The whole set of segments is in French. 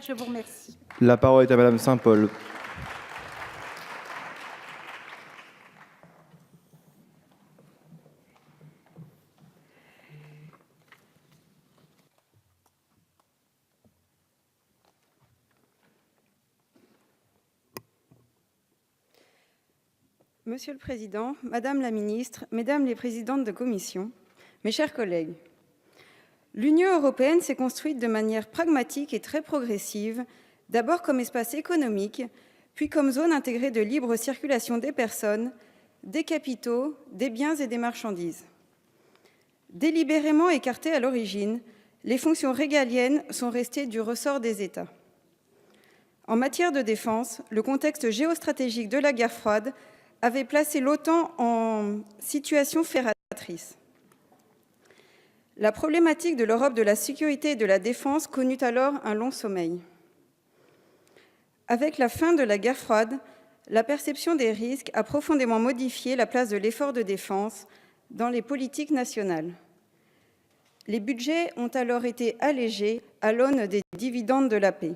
Je vous remercie. La parole est à Madame Saint-Paul. Monsieur le Président, Madame la Ministre, Mesdames les Présidentes de commission, mes chers collègues, l'Union européenne s'est construite de manière pragmatique et très progressive, d'abord comme espace économique, puis comme zone intégrée de libre circulation des personnes, des capitaux, des biens et des marchandises. Délibérément écartées à l'origine, les fonctions régaliennes sont restées du ressort des États. En matière de défense, le contexte géostratégique de la guerre froide avait placé l'OTAN en situation fédératrice. La problématique de l'Europe de la sécurité et de la défense connut alors un long sommeil. Avec la fin de la guerre froide, la perception des risques a profondément modifié la place de l'effort de défense dans les politiques nationales. Les budgets ont alors été allégés à l'aune des dividendes de la paix.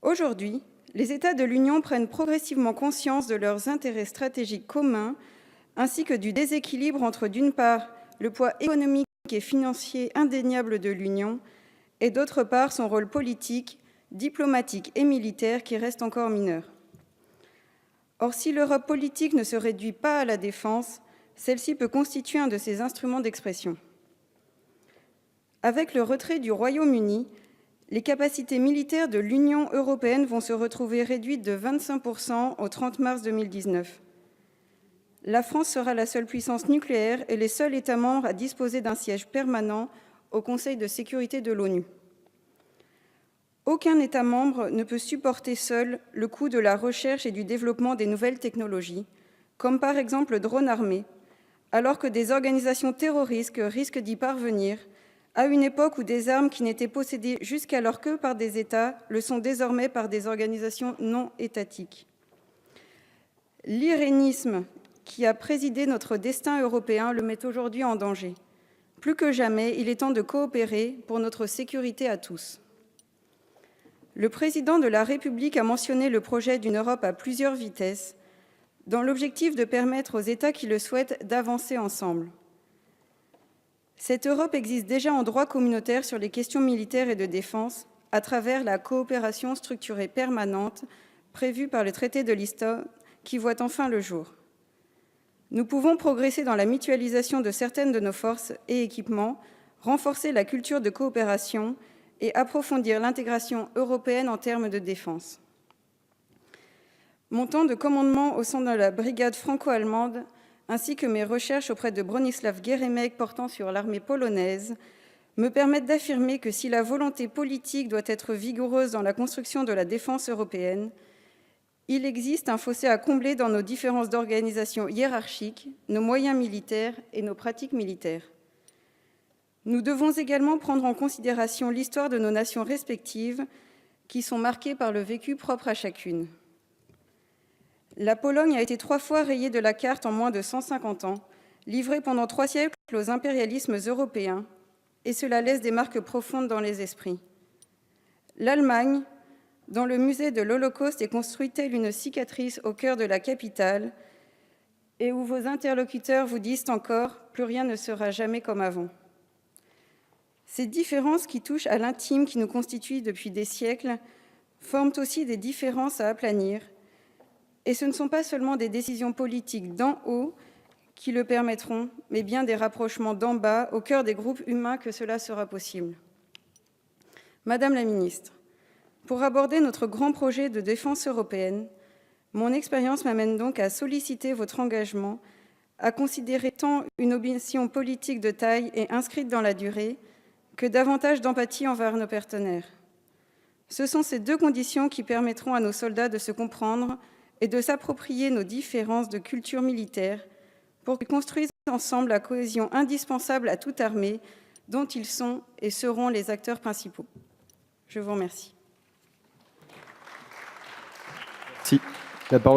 Aujourd'hui, les États de l'Union prennent progressivement conscience de leurs intérêts stratégiques communs, ainsi que du déséquilibre entre, d'une part, le poids économique et financier indéniable de l'Union, et d'autre part, son rôle politique, diplomatique et militaire qui reste encore mineur. Or, si l'Europe politique ne se réduit pas à la défense, celle-ci peut constituer un de ses instruments d'expression. Avec le retrait du Royaume-Uni, les capacités militaires de l'Union européenne vont se retrouver réduites de 25% au 30 mars 2019. La France sera la seule puissance nucléaire et les seuls États membres à disposer d'un siège permanent au Conseil de sécurité de l'ONU. Aucun État membre ne peut supporter seul le coût de la recherche et du développement des nouvelles technologies, comme par exemple le drone armé, alors que des organisations terroristes risquent d'y parvenir, à une époque où des armes qui n'étaient possédées jusqu'alors que par des États le sont désormais par des organisations non étatiques. L'irénisme qui a présidé notre destin européen le met aujourd'hui en danger. Plus que jamais, il est temps de coopérer pour notre sécurité à tous. Le président de la République a mentionné le projet d'une Europe à plusieurs vitesses, dans l'objectif de permettre aux États qui le souhaitent d'avancer ensemble. Cette Europe existe déjà en droit communautaire sur les questions militaires et de défense à travers la coopération structurée permanente prévue par le traité de Lisbonne qui voit enfin le jour. Nous pouvons progresser dans la mutualisation de certaines de nos forces et équipements, renforcer la culture de coopération et approfondir l'intégration européenne en termes de défense. Mon temps de commandement au sein de la brigade franco-allemande ainsi que mes recherches auprès de Bronisław Geremek portant sur l'armée polonaise, me permettent d'affirmer que si la volonté politique doit être vigoureuse dans la construction de la défense européenne, il existe un fossé à combler dans nos différences d'organisation hiérarchiques, nos moyens militaires et nos pratiques militaires. Nous devons également prendre en considération l'histoire de nos nations respectives, qui sont marquées par le vécu propre à chacune. La Pologne a été 3 fois rayée de la carte en moins de 150 ans, livrée pendant 3 siècles aux impérialismes européens, et cela laisse des marques profondes dans les esprits. L'Allemagne, dont le musée de l'Holocauste est construit telle une cicatrice au cœur de la capitale, et où vos interlocuteurs vous disent encore « plus rien ne sera jamais comme avant ». Ces différences qui touchent à l'intime qui nous constitue depuis des siècles forment aussi des différences à aplanir, et ce ne sont pas seulement des décisions politiques d'en haut qui le permettront, mais bien des rapprochements d'en bas au cœur des groupes humains que cela sera possible. Madame la Ministre, pour aborder notre grand projet de défense européenne, mon expérience m'amène donc à solliciter votre engagement, à considérer tant une ambition politique de taille et inscrite dans la durée que davantage d'empathie envers nos partenaires. Ce sont ces 2 conditions qui permettront à nos soldats de se comprendre et de s'approprier nos différences de culture militaire pour qu'ils construisent ensemble la cohésion indispensable à toute armée dont ils sont et seront les acteurs principaux. Je vous remercie. Merci. La parole